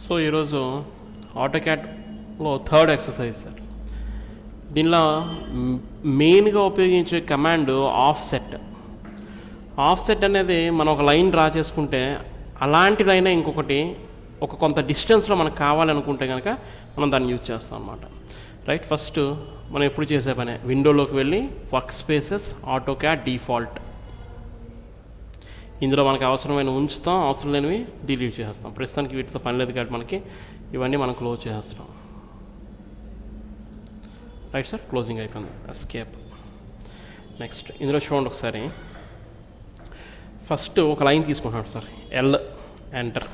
So ఈరోజు ఆటోక్యాడ్లో third exercise sir. దీనిలో మెయిన్గా ఉపయోగించే కమాండ్ ఆఫ్సెట్. ఆఫ్సెట్ అనేది మనం ఒక లైన్ డ్రా చేసుకుంటే అలాంటి లైన్ ఇంకొకటి ఒక కొంత డిస్టెన్స్లో మనకు కావాలనుకుంటే కనుక మనం దాన్ని యూజ్ చేస్తాం అన్నమాట. రైట్, ఫస్ట్ మనం ఎప్పుడు చేసే పనే విండోలోకి వెళ్ళి వర్క్ స్పేసెస్, ఆటోక్యాడ్ డిఫాల్ట్. ఇందులో మనకు అవసరమైన ఉంచుతాం, అవసరం లేనివి డిలీట్ చేస్తాం. ప్రస్తుతానికి వీటితో పని లేదు కాబట్టి మనకి ఇవన్నీ మనం క్లోజ్ చేస్తాం. రైట్ సార్, క్లోజింగ్ అయిపోయింది. ఎస్కేప్. నెక్స్ట్ ఇందులో చూడండి ఒకసారి. ఫస్ట్ ఒక లైన్ తీసుకుంటున్నాడు sir, L enter.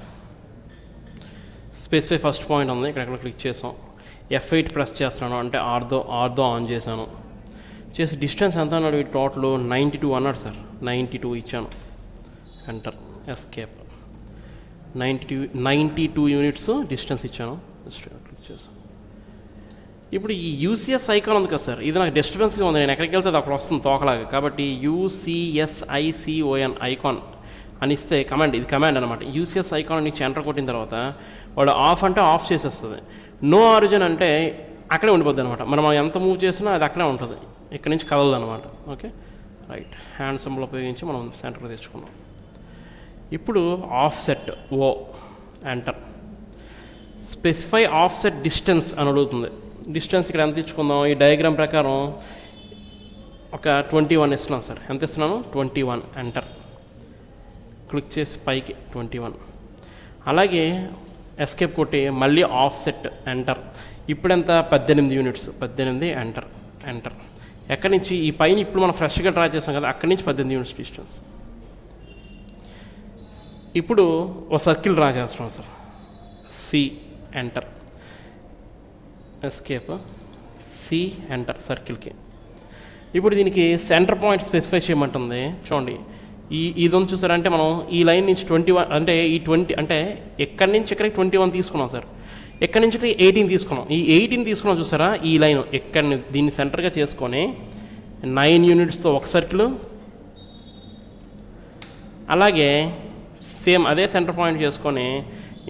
Specify first point ఉంది, ఇక్కడ క్లిక్ చేసాం. F8 ప్రెస్ చేస్తున్నాను అంటే ఆర్దో ఆన్ చేశాను. చేసి డిస్టెన్స్ ఎంత అన్నాడు టోటల్ 92 అన్నాడు సార్. 92 ఇచ్చాను, ఎంటర్, ఎస్కేప్. 92 యూనిట్స్ డిస్టెన్స్ ఇచ్చాను, క్లిక్ చేశాను. ఇప్పుడు ఈ యూసిఎస్ ఐకాన్ ఉంది కదా సార్, ఇది నాకు డిస్టర్బెన్స్గా ఉంది. నేను ఎక్కడికి వెళ్తే అక్కడ వస్తుంది తోకలాగా. కాబట్టి UCSICON ఐకాన్ అని ఇస్తే కమాండ్, ఇది కమాండ్ అనమాట. యూసిఎస్ ఐకాన్ నుంచి ఎంటర్ కొట్టిన తర్వాత వాడు ఆఫ్ అంటే ఆఫ్ చేసేస్తుంది. నో ఆరిజిన్ అంటే అక్కడే ఉండిపోద్ది అనమాట. మనం ఎంత మూవ్ చేసినా అది అక్కడే ఉంటుంది, ఇక్కడి నుంచి కదలదు అనమాట. Okay, right. హ్యాండ్ సింబల్ ఉపయోగించి మనం సెంటర్కి తెచ్చుకున్నాం. ఇప్పుడు ఆఫ్సెట్ ఓ, ఎంటర్. స్పెసిఫై ఆఫ్సెట్ డిస్టెన్స్ అని అడుగుతుంది. డిస్టెన్స్ ఇక్కడ ఎంత ఇచ్చుకుందాం? ఈ డయాగ్రామ్ ప్రకారం ఒక 21 ఇస్తున్నాను సార్. ఎంత ఇస్తున్నాను? 21, ఎంటర్. క్లిక్ చేసి పైకి 21. అలాగే ఎస్కేప్ కొట్టి మళ్ళీ ఆఫ్సెట్, ఎంటర్. ఇప్పుడెంత? 18 యూనిట్స్. 18, enter, enter. ఎక్కడి నుంచి? ఈ పైన ఇప్పుడు మనం ఫ్రెష్గా డ్రా చేస్తాం కదా, అక్కడి నుంచి 18 యూనిట్స్ డిస్టెన్స్. ఇప్పుడు ఒక సర్కిల్ డ్రా చేస్తున్నాం sir, C, enter, escape, C, enter, సర్కిల్కి. ఇప్పుడు దీనికి సెంటర్ పాయింట్ స్పెసిఫై చేయమంటుంది. చూడండి, ఇది ఉంది చూసారంటే మనం ఈ లైన్ నుంచి 21 అంటే ఈ 20 అంటే ఎక్కడి నుంచి ఇక్కడికి 21 తీసుకున్నాం సార్. ఎక్కడి నుంచి 18 తీసుకున్నాం. ఈ 18 తీసుకున్నాం చూసారా, ఈ లైన్ ఎక్కడిని దీన్ని సెంటర్గా చేసుకొని 9 యూనిట్స్తో ఒక సర్కిల్, అలాగే సేమ్ అదే సెంటర్ పాయింట్ చేసుకొని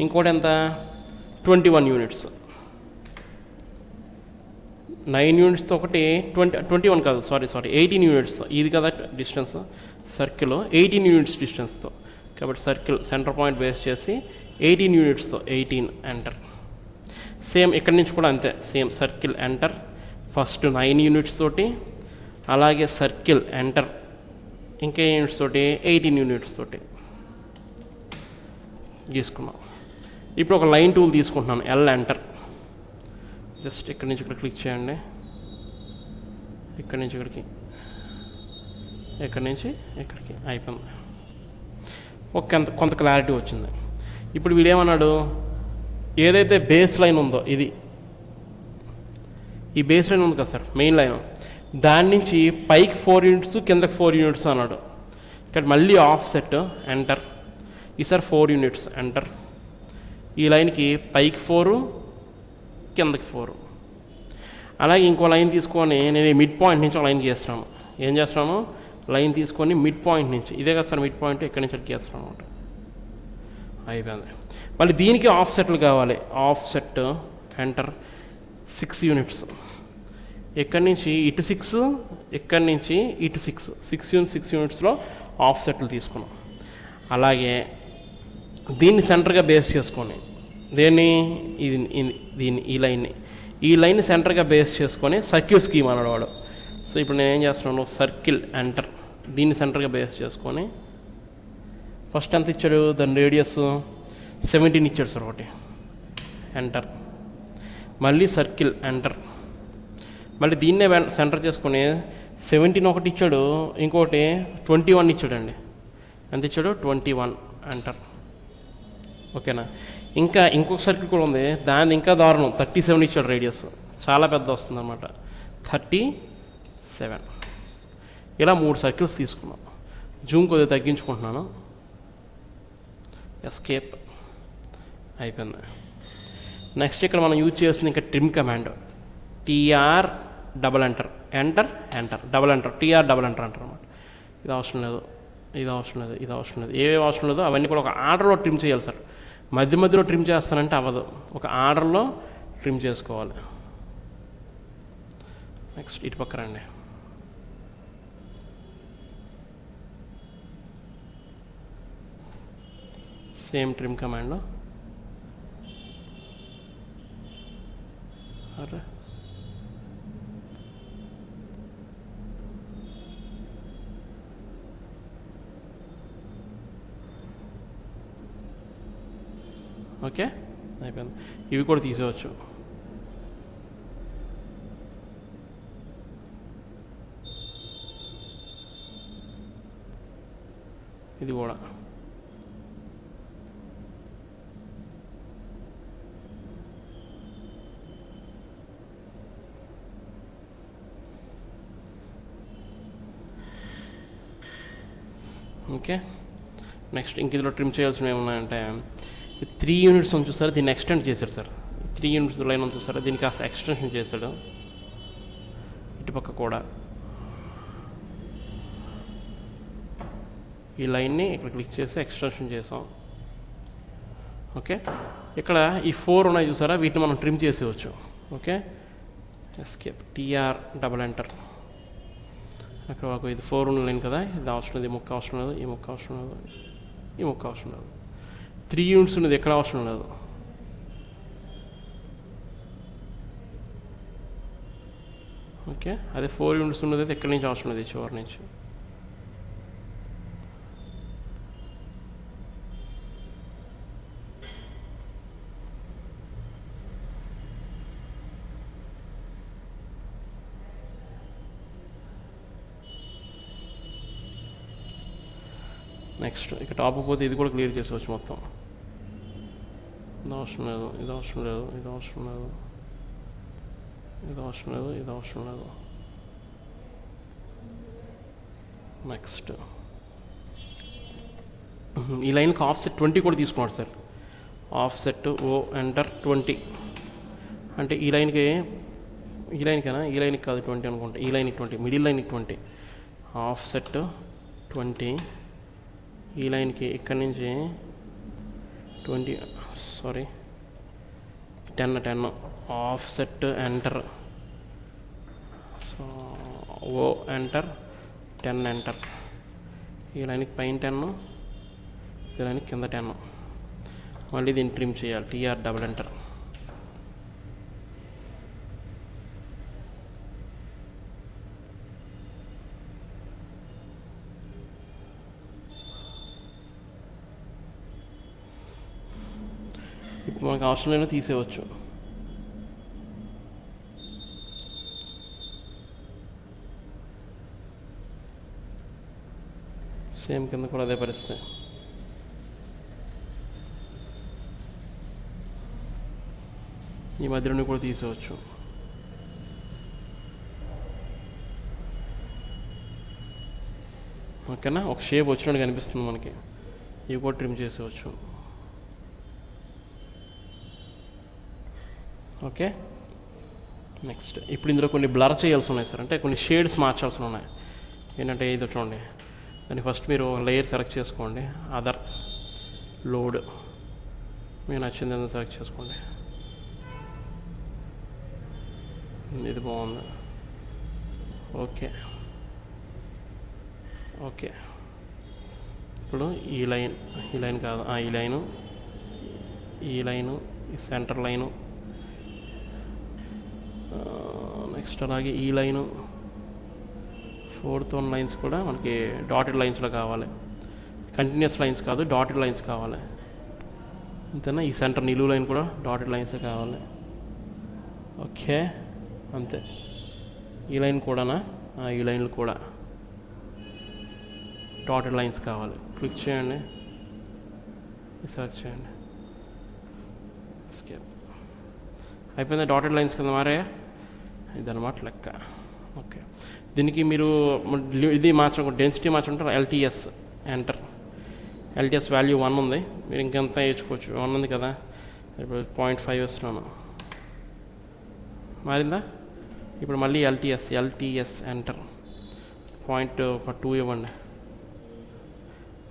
ఇంకోటి ఎంత? 21 యూనిట్స్. 9 యూనిట్స్తో ఒకటి 21 కాదు, సారీ 18 యూనిట్స్తో. ఇది కదా డిస్టెన్స్, సర్కిల్ 18 యూనిట్స్ డిస్టెన్స్తో. కాబట్టి సర్కిల్ సెంటర్ పాయింట్ బేస్ చేసి 18 యూనిట్స్తో 18, ఎంటర్. సేమ్ ఇక్కడి నుంచి కూడా అంతే, same circle, enter. First 9 units తోటి, అలాగే సర్కిల్, ఎంటర్, ఇంకే యూనిట్స్ తోటి 18 యూనిట్స్ తోటి గీసుకున్నాం. ఇప్పుడు ఒక లైన్ టూల్ తీసుకుంటున్నాను, ఎల్, ఎంటర్. జస్ట్ ఇక్కడి నుంచి ఇక్కడ క్లిక్ చేయండి. ఇక్కడి నుంచి ఇక్కడికి, ఇక్కడి నుంచి ఇక్కడికి అయిపోయింది. కొంత క్లారిటీ వచ్చింది. ఇప్పుడు వీడేమన్నాడు? ఏదైతే బేస్ లైన్ ఉందో, ఇది ఈ బేస్ లైన్ ఉంది కదా సార్, మెయిన్ లైన్, దాని నుంచి పైకి 4 యూనిట్స్, కిందకి 4 యూనిట్స్ అన్నాడు. ఇక్కడ మళ్ళీ ఆఫ్సెట్, ఎంటర్. ఈసారి 4 యూనిట్స్, ఎంటర్. ఈ లైన్కి పైకి 4, కిందకి 4. అలాగే ఇంకో లైన్ తీసుకొని నేను ఈ మిడ్ పాయింట్ నుంచి ఒక లైన్ గీస్తున్నాను. ఏం చేస్తున్నాను? లైన్ తీసుకొని మిడ్ పాయింట్ నుంచి, ఇదే కదా సార్ మిడ్ పాయింట్, ఇక్కడి నుంచి గీస్తున్నాను అనమాట. అయిపోయింది. మళ్ళీ దీనికి ఆఫ్సెట్లు కావాలి. Offset, enter, 6 units. ఇక్కడి నుంచి ఇటు 6, ఇక్కడి నుంచి ఇటు 6 యూనిట్స్లో ఆఫ్సెట్లు తీసుకున్నాం. అలాగే దీన్ని సెంటర్గా బేస్ చేసుకొని, దీన్ని ఈ లైన్ని సెంటర్గా బేస్ చేసుకొని సర్కిల్ స్కీమ్ అన్నాడు వాడు. సో ఇప్పుడు నేను ఏం చేస్తున్నాను? Circle, enter. దీన్ని సెంటర్గా బేస్ చేసుకొని ఫస్ట్ ఎంత ఇచ్చాడు? దాని రేడియస్ 17 ఇచ్చాడు సార్ ఒకటి, ఎంటర్. మళ్ళీ సర్కిల్, ఎంటర్. మళ్ళీ దీన్నే సెంటర్ చేసుకొని 17 ఒకటి ఇచ్చాడు, ఇంకోటి 21 ఇచ్చాడండి. ఎంత ఇచ్చాడు? 21, ఎంటర్. ఓకేనా? ఇంకా ఇంకొక సర్కిల్ కూడా ఉంది, దాని ఇంకా దారుణం, 37 ఇచ్చాడు రేడియస్. చాలా పెద్ద వస్తుంది అన్నమాట, 37. ఇలా 3 సర్కిల్స్ తీసుకున్నాం. జూమ్ కొద్దిగా తగ్గించుకుంటున్నాను, ఎస్కేప్. అయిపోయింది. నెక్స్ట్ ఇక్కడ మనం యూజ్ చేస్తుంది ఇంకా trim command, TR double enter, enter, enter, double enter, TR double enter అంటారు అన్నమాట. ఇది అవసరం లేదు, ఇది అవసరం లేదు, ఇది అవసరం లేదు, ఏవేవి అవసరం లేదో అవన్నీ కూడా ఒక ఆర్డర్లో ట్రిమ్ చేయాలి సార్. మధ్య మధ్యలో ట్రిమ్ చేస్తానంటే అవ్వదు, ఒక ఆర్డర్లో ట్రిమ్ చేసుకోవాలి. నెక్స్ట్ ఇటు పక్క రండి. Same trim command. అరే ఓకే అయిపోయింది. ఇవి కూడా తీసేవచ్చు. ఇది కూడా ఓకే. నెక్స్ట్ ఇంక ఇందులో ట్రిమ్ చేయాల్సినవి ఏమున్నాయంటే 3 యూనిట్స్ అని చూస్తారా, దీన్ని ఎక్స్టెండ్ చేశాడు సార్. 3 యూనిట్స్ లైన్ అని చూస్తారా, దీన్ని కాస్త ఎక్స్టెన్షన్ చేశాడు. ఇటుపక్క కూడా ఈ లైన్ని ఇక్కడ క్లిక్ చేసి ఎక్స్టెన్షన్ చేసాం. ఓకే, ఇక్కడ ఈ 4 ఉన్నాయి చూసారా, వీటిని మనం ట్రిమ్ చేసేవచ్చు. Okay, escape TR double enter. అక్కడ ఒక ఇది 4 ఉన్న లైన్ కదా, ఇది అవసరం లేదు, ఈ ముక్క అవసరం లేదు, ఈ ముక్క అవసరం లేదు, ఈ ముక్క అవసరం లేదు. 3 యూనిట్స్ ఉన్నది ఎక్కడ అవసరం లేదు. ఓకే, అదే 4 యూనిట్స్ ఉన్నది అయితే ఎక్కడి నుంచి అవసరం లేదు, చివరి నుంచి. నెక్స్ట్ ఇక్కడ టాప్ పోతే ఇది కూడా క్లియర్ చేసుకోవచ్చు మొత్తం. ఇది అవసరం లేదు, ఇది అవసరం లేదు, ఇది అవసరం లేదు, ఇది అవసరం లేదు, ఇది అవసరం లేదు. నెక్స్ట్ ఈ లైన్కి ఆఫ్సెట్ 20 కూడా తీసుకున్నాడు సార్. ఆఫ్సెట్ ఓ ఎంటర్ 20 అంటే ఈ లైన్కి, ఈ లైన్కేనా, ఈ లైన్కి కాదు 20 అనుకుంటా, ఈ లైన్కి 20, మిడిల్ లైన్కి 20. ఆఫ్సెట్ 20, ఈ లైన్కి ఇక్కడి నుంచి 20 సారీ 10 ఆఫ్సెట్ ఎంటర్. సో ఓ ఎంటర్ 10 ఎంటర్. ఈ లైన్కి పైన 10, ఈ లైన్కి కింద 10. మళ్ళీ దీన్ని ట్రిమ్ చేయాలి, టీఆర్ డబుల్ ఎంటర్. ఇప్పుడు మనకు అవసరం లేని తీసేయవచ్చు. సేమ్ కింద కూడా అదే పరిస్థితి. ఈ మధ్యలోని కూడా తీసేయచ్చు. ఓకేనా, ఒక షేప్ వచ్చినట్టు కనిపిస్తుంది మనకి. ఇవి కూడా ట్రిమ్ చేసేవచ్చు. ఓకే, నెక్స్ట్ ఇప్పుడు ఇందులో కొన్ని బ్లర్ చేయాల్సి ఉన్నాయి సార్, అంటే కొన్ని షేడ్స్ మార్చాల్సి ఉన్నాయి. ఏంటంటే ఇది చూడండి, దాన్ని ఫస్ట్ మీరు లేయర్ సెలెక్ట్ చేసుకోండి, అదర్ లోడ్, మీకు నచ్చింది ఏదైనా సెలెక్ట్ చేసుకోండి. ఇది బాగుంది. ఓకే ఓకే, ఇప్పుడు ఈ లైన్ కాదు, ఈ లైను, ఈ లైను, ఈ సెంటర్ లైను, నెక్స్ట్ అలాగే ఈ లైను, 4th 1 లైన్స్ కూడా మనకి డాటెడ్ లైన్స్లో కావాలి. కంటిన్యూస్ లైన్స్ కాదు, డాటెడ్ లైన్స్ కావాలి. అంతేనా, ఈ సెంటర్ నిలువు లైన్ కూడా డాటెడ్ లైన్సే కావాలి. ఓకే అంతే. ఈ లైన్ కూడానా, ఈ లైన్లు కూడా డాటెడ్ లైన్స్ కావాలి. క్లిక్ చేయండి, సెలెక్ట్ చేయండి, ఎస్కేప్. అయిపోయింది, డాటెడ్ లైన్స్ కింద మారే ఇదన్నమాట లెక్క. ఓకే, దీనికి మీరు ఇది మార్చడం, డెన్సిటీ మార్చుకుంటారు, ఎల్టీఎస్ ఎంటర్. ఎల్టీఎస్ వాల్యూ 1 ఉంది, మీరు ఇంకెంత వేయించుకోవచ్చు. 1 ఉంది కదా, ఇప్పుడు 0.5 వేస్తున్నాను. మారిందా? ఇప్పుడు మళ్ళీ ఎల్టీఎస్ ఎంటర్. 0.2 ఇవ్వండి.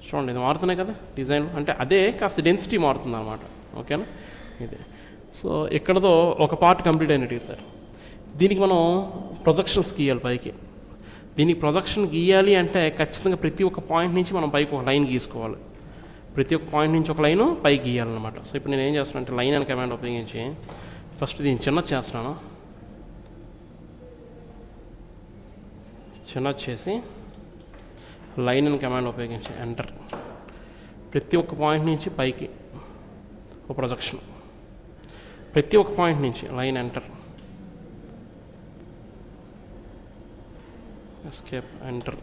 చూడండి, ఇది మారుతున్నాయి కదా డిజైన్, అంటే అదే కాస్త డెన్సిటీ మారుతుంది అన్నమాట. ఓకేనా, ఇది. సో ఇక్కడతో ఒక పార్ట్ కంప్లీట్ అయినట్టు సార్. దీనికి మనం ప్రొజెక్షన్స్ గీయాలి పైకి. దీనికి ప్రొజెక్షన్ గీయాలి అంటే ఖచ్చితంగా ప్రతి ఒక్క పాయింట్ నుంచి మనం పైకి ఒక లైన్ గీసుకోవాలి. ప్రతి ఒక్క పాయింట్ నుంచి ఒక లైను పైకి గీయాలన్నమాట. సో ఇప్పుడు నేను ఏం చేస్తున్నాను అంటే లైన్ అని కమాండ్ ఉపయోగించి ఫస్ట్ దీన్ని చిన్నది చేస్తున్నాను. చిన్నది చేసి లైన్ అని కమాండ్ ఉపయోగించి ఎంటర్. ప్రతి ఒక్క పాయింట్ నుంచి పైకి ఒక ప్రొజెక్షన్, ప్రతి ఒక్క పాయింట్ నుంచి లైన్ ఎంటర్, ఎస్కేప్ ఎంటర్.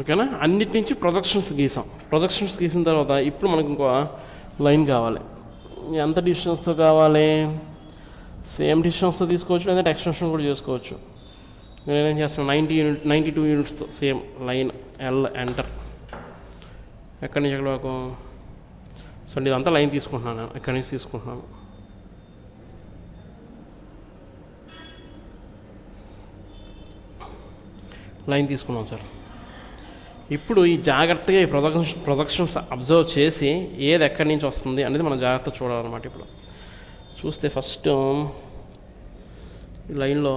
ఓకేనా, అన్నిటి నుంచి ప్రొజెక్షన్స్ గీసాం. ప్రొజెక్షన్స్ గీసిన తర్వాత ఇప్పుడు మనకు ఇంకో లైన్ కావాలి. ఎంత డిస్టెన్స్తో కావాలి? సేమ్ డిస్టెన్స్తో తీసుకోవచ్చు, లేదంటే ఎక్స్టెన్షన్ కూడా చేసుకోవచ్చు. నేనేం చేస్తున్నాను 92 యూనిట్స్తో సేమ్ లైన్ ఎల్ ఎంటర్. ఎక్కడి నుంచి ఎక్కడ వరకు? సో ఇదంతా లైన్ తీసుకుంటున్నాను, ఎక్కడి నుంచి తీసుకుంటున్నాను. లైన్ తీసుకున్నాం సార్. ఇప్పుడు ఈ జాగ్రత్తగా ఈ ప్రొజెక్షన్స్ అబ్జర్వ్ చేసి ఏది ఎక్కడి నుంచి వస్తుంది అనేది మనం జాగ్రత్తగా చూడాలన్నమాట. ఇప్పుడు చూస్తే ఫస్ట్ ఈ లైన్లో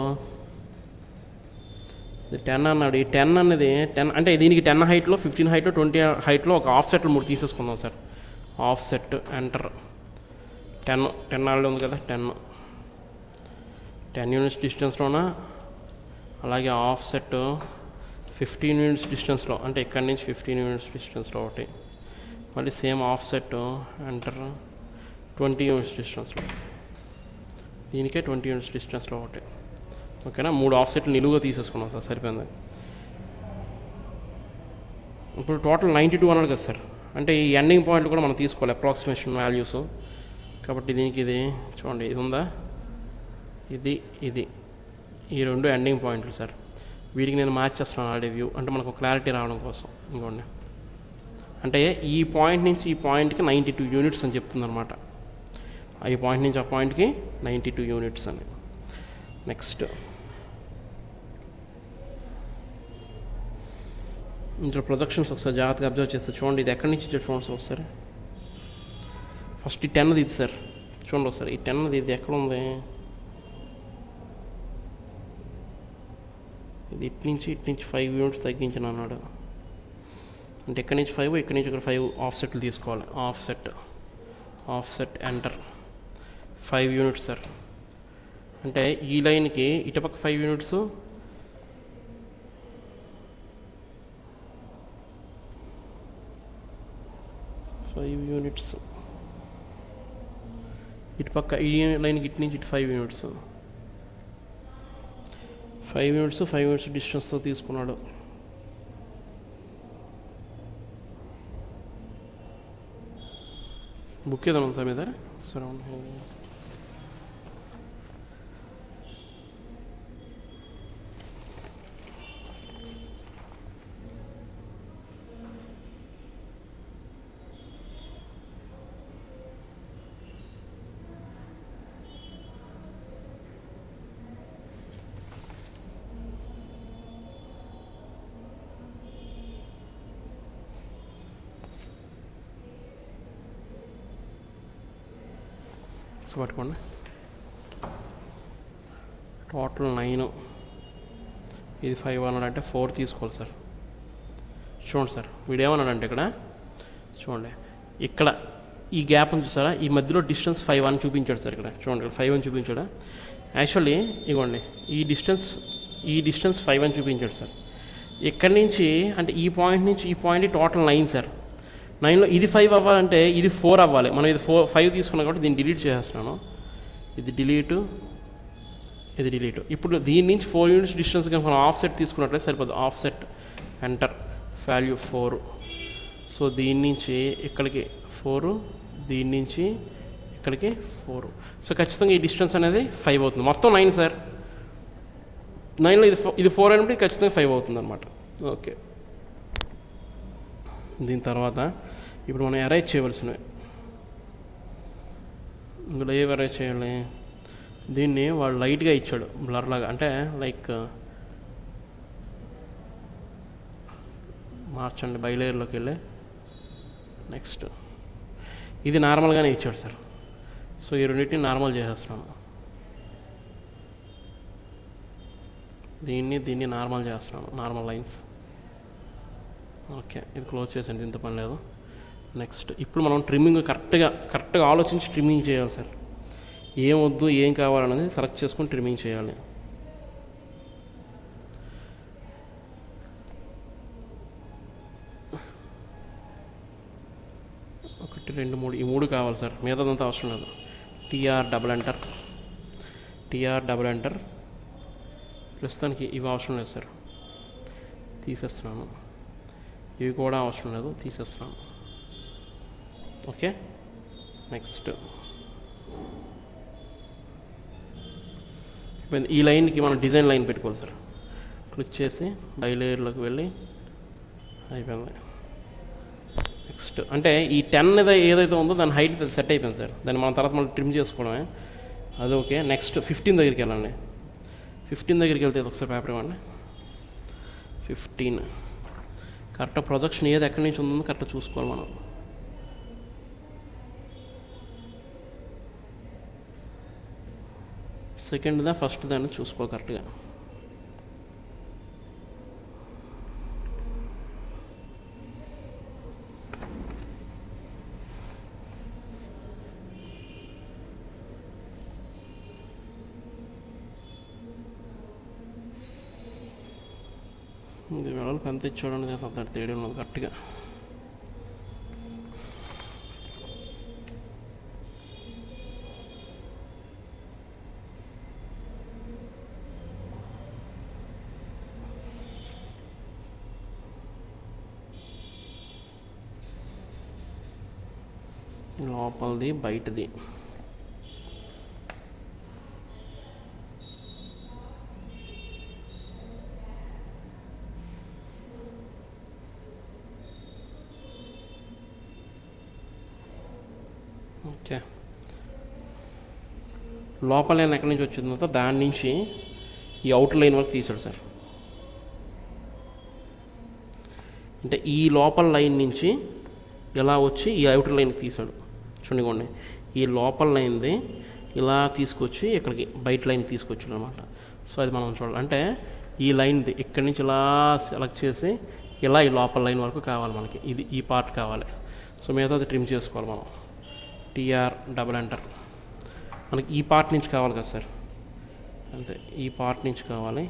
10 అన్నాడు. ఈ 10 అనేది 10 అంటే దీనికి 10 హైట్లో, 15 హైట్లో, 20 హైట్లో ఒక ఆఫ్ సెట్లు 3 తీసేసుకుందాం sir. Of set enter. 10 already ఉంది కదా, 10 యూనిట్స్ డిస్టెన్స్లోన. అలాగే ఆఫ్ సెట్ 15 యూనిట్స్ డిస్టెన్స్లో, అంటే ఇక్కడి నుంచి 15 యూనిట్స్ డిస్టెన్స్లో ఒకటి. మళ్ళీ same of set enter 20 units డిస్టెన్స్లో, దీనికే 20 యూనిట్స్ డిస్టెన్స్లో ఒకటి. ఓకేనా, 3 ఆఫ్ సెట్లు నిలువుగా తీసేసుకున్నాం సార్, సరిపోయింది. ఇప్పుడు టోటల్ 92 అన్నాడు కదా సార్. అంటే ఈ ఎండింగ్ పాయింట్లు కూడా మనం తీసుకోవాలి, అప్రాక్సిమేషన్ వాల్యూస్. కాబట్టి దీనికి ఇది చూడండి, ఇది ఉందా, ఇది ఈ 2 ఎండింగ్ పాయింట్లు సార్. వీటికి నేను మార్చేస్తున్నాను ఆల్రెడీ వ్యూ, అంటే మనకు క్లారిటీ రావడం కోసం. ఇంకోండి, అంటే ఈ పాయింట్ నుంచి ఈ పాయింట్కి 92 యూనిట్స్ అని చెప్తుంది అనమాట. ఈ పాయింట్ నుంచి ఆ పాయింట్కి 92 యూనిట్స్ అని. నెక్స్ట్ ఇంట్లో ప్రొజెక్షన్స్ ఒకసారి జాగ్రత్తగా అబ్జర్వ్ చేస్తే చూడండి, ఇది ఎక్కడి నుంచి చూడండి ఒకసారి. ఫస్ట్ ఈ 10 ఇది సార్, చూడండి ఒకసారి. ఈ 10 ఇది ఎక్కడ ఉంది? ఇది ఇటు నుంచి 5 యూనిట్స్ తగ్గించిన అన్నాడు. అంటే ఎక్కడి నుంచి 5, ఇక్కడి నుంచి ఇక్కడ 5 ఆఫ్ సెట్లు తీసుకోవాలి. Of set enter 5 units sir. అంటే ఈ లైన్కి ఇటుపక్క 5 యూనిట్స్, ఇటుపక్క ఈ లైన్కి ఇటు నుంచి ఇటు 5 యూనిట్స్, 5 యూనిట్స్ డిస్టెన్స్తో తీసుకున్నాడు. బుక్ ఏదైనా ఉంది సార్ మీద? సరే, పట్టుకోండి. టోటల్ 9, ఇది 5 అన్నాడంటే 4 తీసుకోవాలి సార్. చూడండి సార్, వీడేమన్నాడంటే ఇక్కడ చూడండి, ఇక్కడ ఈ గ్యాప్ ఉంది చూసారా, ఈ మధ్యలో డిస్టెన్స్ 5 అని చూపించాడు సార్. ఇక్కడ చూడండి, ఇక్కడ 5 అని చూపించాడా. యాక్చువల్లీ ఇవ్వండి, ఈ డిస్టెన్స్ 5 అని చూపించాడు సార్. ఇక్కడి నుంచి అంటే ఈ పాయింట్ నుంచి ఈ పాయింట్ టోటల్ 9 సార్. 9లో ఇది 5 అవ్వాలంటే ఇది 4 అవ్వాలి. మనం ఇది 5 తీసుకున్నాం కాబట్టి దీన్ని డిలీట్ చేసేస్తున్నాను. ఇది డిలీటు, ఇది డిలీటు. ఇప్పుడు దీని నుంచి 4 యూనిట్స్ డిస్టెన్స్ కనుక మనం ఆఫ్ సెట్ తీసుకున్నట్లయితే సరిపోతుంది. Of set enter value 4. So దీని నుంచి ఇక్కడికి 4, దీని నుంచి ఇక్కడికి 4. సో ఖచ్చితంగా ఈ డిస్టెన్స్ అనేది 5 అవుతుంది. మొత్తం 9 సార్. 9లో ఇది 4 అయినప్పుడు ఖచ్చితంగా 5 అవుతుంది అనమాట. ఓకే, దీని తర్వాత ఇప్పుడు మనం అరేంజ్ చేయవలసినవి. ఇందులో ఏవి అరేంజ్ చేయాలి? దీన్ని వాడు లైట్గా ఇచ్చాడు, బ్లర్ లాగా, అంటే లైక్ మార్చండి, బై లేయర్లోకి వెళ్ళి. నెక్స్ట్ ఇది నార్మల్గానే ఇచ్చాడు సార్. సో ఈ రెండింటిని నార్మల్ చేసేస్తున్నాను. దీన్ని నార్మల్ చేస్తున్నాను, నార్మల్ లైన్స్. ఓకే, ఇది క్లోజ్ చేసాను, ఇంత పని లేదు. నెక్స్ట్ ఇప్పుడు మనం ట్రిమ్మింగ్ కరెక్ట్గా ఆలోచించి ట్రిమ్మింగ్ చేయాలి సార్. ఏం వద్దు, ఏం కావాలనేది సెలెక్ట్ చేసుకొని ట్రిమ్మింగ్ చేయాలి. ఒకటి, 2, 3, ఈ 3 కావాలి సార్. మిగతాదంతా అవసరం లేదు. TR double enter. ప్రస్తుతానికి ఇవి అవసరం లేదు సార్, తీసేస్తున్నాను. ఇవి కూడా అవసరం లేదు, తీసేస్తున్నాను. ఓకే, నెక్స్ట్ ఈ లైన్కి మనం డిజైన్ లైన్ పెట్టుకోవాలి సార్. క్లిక్ చేసి బై లేయర్లోకి వెళ్ళి అయిపోయింది. నెక్స్ట్ అంటే ఈ 10 ఏదైతే ఉందో దాని హైట్ సెట్ అయిపోయింది సార్. దాన్ని మనం తర్వాత మళ్ళీ ట్రిమ్ చేసుకోవడమే, అది ఓకే. నెక్స్ట్ 15 దగ్గరికి వెళ్ళండి. 15 దగ్గరికి వెళ్తే ఒకసారి పేపర్ ఇవ్వండి. 15 కరెక్ట్ ప్రొజెక్షన్ ఏది ఎక్కడి నుంచి ఉందో కరెక్ట్ చూసుకోవాలి మనం. సెకండ్దా ఫస్ట్ దాన్ని చూసుకోవాలి కరెక్ట్గా. ఇది వెడల్పు ఎంత ఇచ్చాడండి, అంత తేడా ఉన్నది కరెక్ట్గా. లోపలిది బయటది. ఓకే, లోపల లైన్ ఎక్కడి నుంచి వచ్చిందో దాని నుంచి ఈ అవుటర్ లైన్ వరకు తీసాడు సార్. అంటే ఈ లోపల లైన్ నుంచి ఇలా వచ్చి ఈ అవుటర్ లైన్కి తీసాడు. చూడండి, ఈ లోపల లైన్ది ఇలా తీసుకొచ్చి ఇక్కడికి బయట లైన్కి తీసుకొచ్చాడు అనమాట. సో అది మనం చూడాలి. అంటే ఈ లైన్ది ఇక్కడి నుంచి ఇలా సెలెక్ట్ చేసి ఇలా ఈ లోపల లైన్ వరకు కావాలి మనకి. ఇది ఈ పార్ట్ కావాలి. సో మిగతాది ట్రిమ్ చేసుకోవాలి మనం. TR double enter. మనకి ఈ పార్ట్ నుంచి కావాలి కదా సార్, అంతే. ఈ పార్ట్ నుంచి కావాలి.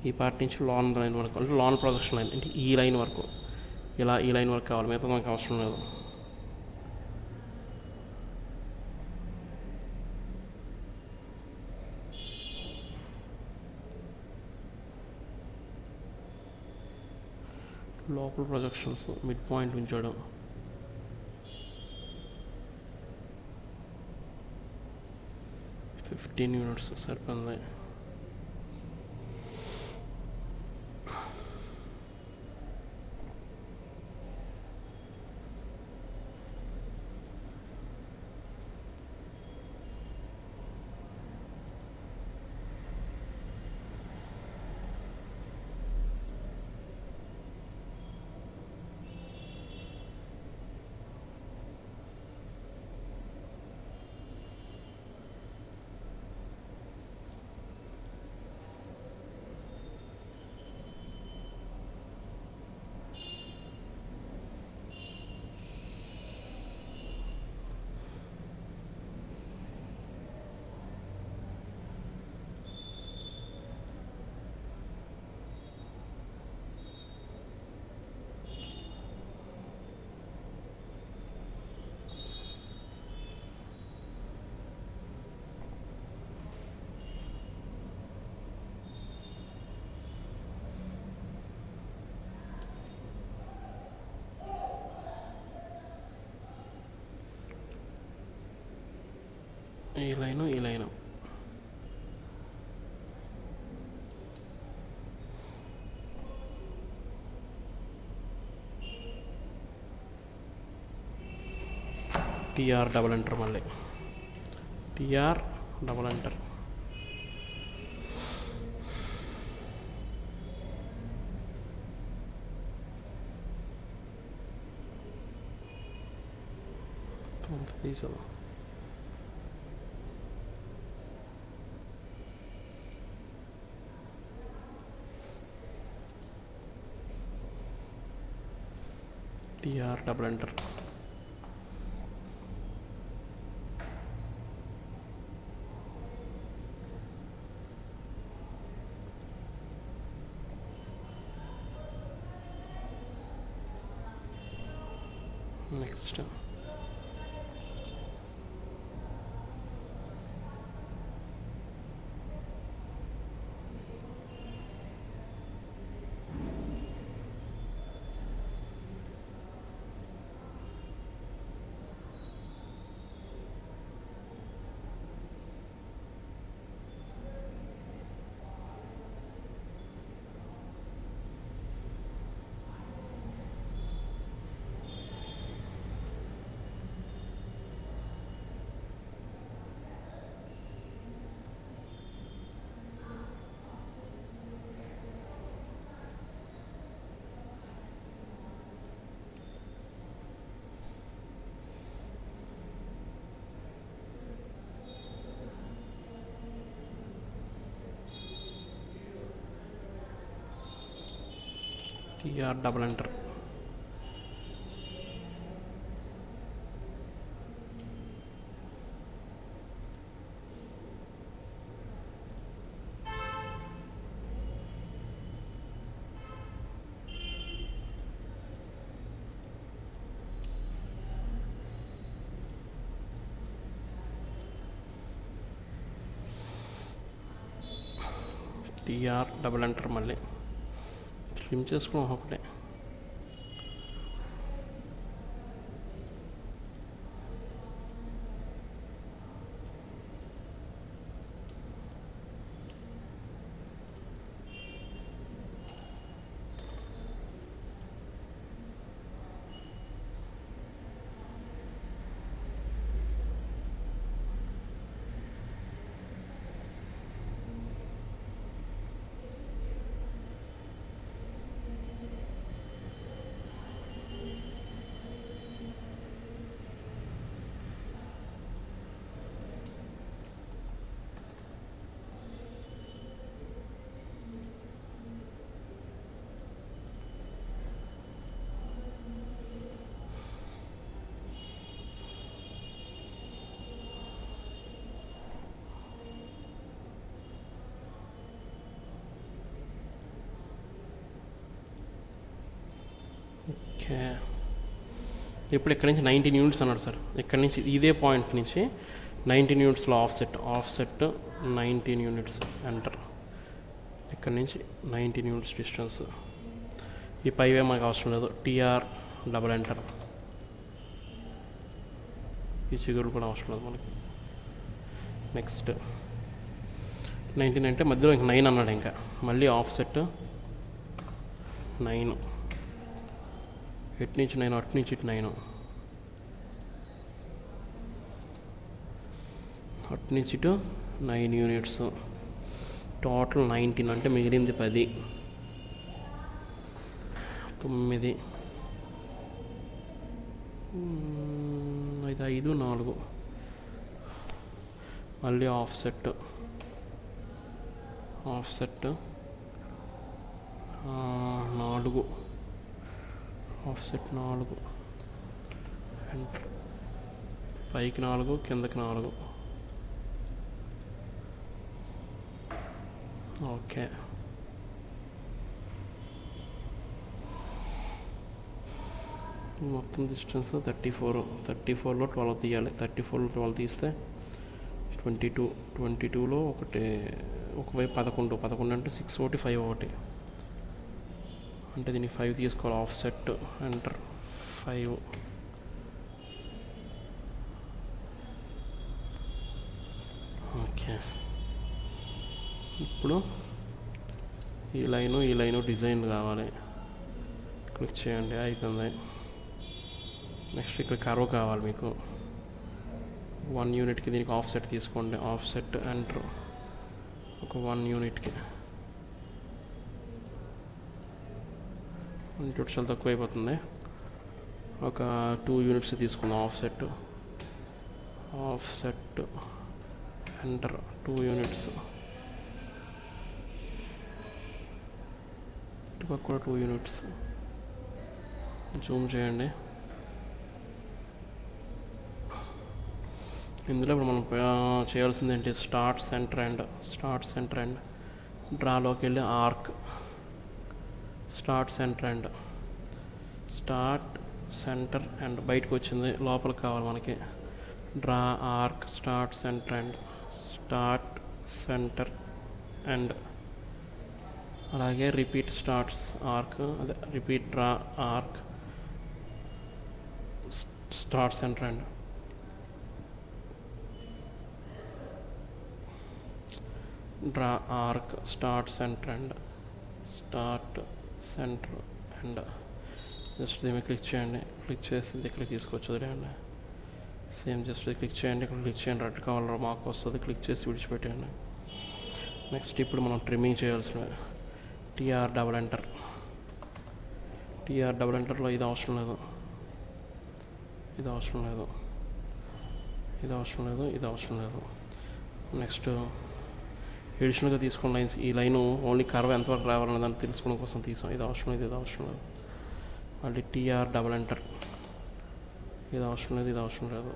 ఈ పార్ట్ నుంచి లాన్ లైన్ వరకు, అంటే లాన్ ప్రొజెక్షన్ లైన్, అంటే ఈ లైన్ వరకు, ఇలా ఈ లైన్ వరకు కావాలి. మిగతా మనకు అవసరం లేదు. లోపల ప్రొజెక్షన్స్ మిడ్ పాయింట్ ఉంచడం. ఫిఫ్టీన్ యూనిట్స్ సరిపోయింది. ఈ లైను టీఆర్ డబల్ ఎంటర్, మళ్ళీ టీఆర్ డబల్ ఎంటర్. తీసాను. TR double enter. Next TR double enter. TR double enter, మళ్ళీ ట్రిమ్ చేసుకున్నాం ఒకటే. ఓకే, ఇప్పుడు ఇక్కడ నుంచి 19 యూనిట్స్ అన్నాడు సార్. ఇక్కడ నుంచి ఇదే పాయింట్ నుంచి 19 యూనిట్స్లో ఆఫ్సెట్ 19 యూనిట్స్ ఎంటర్. ఇక్కడ నుంచి 19 యూనిట్స్ డిస్టెన్స్. ఈ పైవే మనకు అవసరం లేదు. TR double enter. ఈ చిగురు కూడా అవసరం లేదు మనకి. నెక్స్ట్ 19 అంటే మధ్యలో ఇంక 9 అన్నాడు. ఇంకా మళ్ళీ ఆఫ్సెట్ 9, ఎటు నుంచి 9, అటు నుంచి ఇటు 9, అటు నుంచి ఇటు 9 యూనిట్స్. టోటల్ 19 అంటే మిగిలింది 10, 9, 5, 4. మళ్ళీ ఆఫ్సెట్ 4, ఆఫ్సెట్ 4, ఎంటర్. పైకి 4, కిందకి 4. ఓకే, మొత్తం డిస్టెన్స్ 34లో 12 తీయాలి. 34లో 12 తీస్తే 22, 22లో ఒకవైపు 11 అంటే 6 ఒకటి 5 ఒకటి అంటే దీనికి 5 తీసుకోవాలి. Offset enter 5. ఓకే, ఇప్పుడు ఈ లైను డిజైన్ కావాలి. క్లిక్ చేయండి, అయిపోయింది. నెక్స్ట్ ఇక్కడ కర్వ్ కావాలి మీకు. 1 యూనిట్కి దీనికి ఆఫ్సెట్ తీసుకోండి. ఆఫ్సెట్ ఎంటర్ ఒక 1 యూనిట్కి. 1 యూనిట్ చాలా తక్కువ అయిపోతుంది. ఒక 2 యూనిట్స్ తీసుకుందాం. Offset enter 2 units. ఇటుపక్క కూడా 2 యూనిట్స్. జూమ్ చేయండి. ఇందులో ఇప్పుడు మనం చేయాల్సింది ఏంటి? స్టార్ట్ సెంటర్ అండ్ డ్రాలోకి వెళ్ళి ఆర్క్. స్టార్ట్ సెంటర్ అండ్ బయటకు వచ్చింది, లోపలికి కావాలి మనకి. Draw arc start centre and అలాగే repeat repeat draw arc start centre and draw arc start centre and just దీన్ని క్లిక్ చేయండి. క్లిక్ చేసి ఇక్కడ తీసుకొచ్చి వదిలేయండి. సేమ్ జస్ట్ క్లిక్ చేయండి, ఇక్కడ క్లిక్ చేయండి, రెడ్ కలర్ మార్క్ వస్తుంది, క్లిక్ చేసి విడిచిపెట్టండి. నెక్స్ట్ ఇప్పుడు మనం ట్రిమ్మింగ్ చేయాల్సినవి. టీఆర్ డబుల్ ఎంటర్లో ఇది అవసరం లేదు. నెక్స్ట్ ఎడిషనల్గా తీసుకున్న లైన్స్. ఈ లైను ఓన్లీ కర్వ్ ఎంతవరకు రావాలనే దాన్ని తెలుసుకోవడం కోసం తీసాం. ఇది అవసరం లేదు. మళ్ళీ టీఆర్ డబుల్ ఎంటర్. ఇది అవసరం లేదు.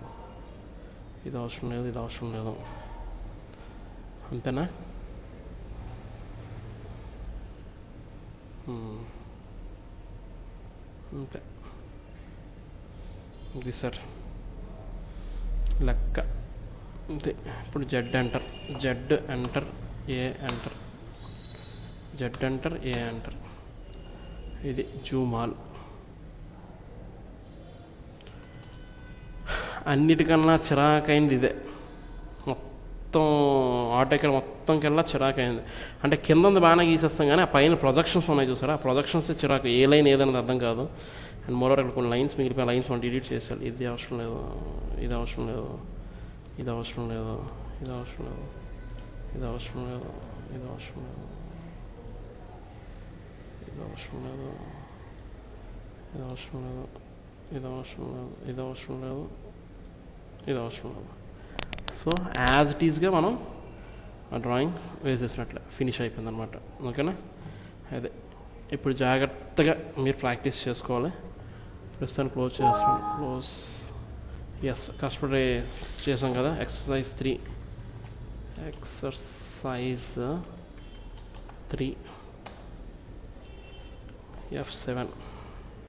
అంతేనా? అంతే. ఇది సార్ లెక్క అంతే. ఇప్పుడు జెడ్ ఎంటర్ ఏ ఎంటర్. ఇది జూమ్ ఆల్. అన్నిటికన్నా చిరాకైంది ఇదే. మొత్తం ఆటోకేడ్ మొత్తంకెల్లా చిరాకైంది. అంటే కింద బాగానే గీసేస్తాం కానీ ఆ పైన ప్రొజెక్షన్స్ ఉన్నాయి చూసారా, ఆ ప్రొజెక్షన్స్ చిరాకు. ఏ లైన్ ఏదన్నది అర్థం కాదు. అండ్ మోరోవర్ ఇక్కడ కొన్ని లైన్స్ మిగిలిపోయి లైన్స్ మనం డిలీట్ చేసేయాలి. ఇది అవసరం లేదు. సో యాజ్ ఇట్ ఈస్గా మనం ఆ డ్రాయింగ్ వేసేసినట్లే ఫినిష్ అయిపోయింది అనమాట. ఓకేనా? అదే ఇప్పుడు జాగ్రత్తగా మీరు ప్రాక్టీస్ చేసుకోవాలి. ప్రస్తుతాన్ని క్లోజ్ చేస్తున్నాను. కష్టపడి చేసాం కదా. Exercise 3 F7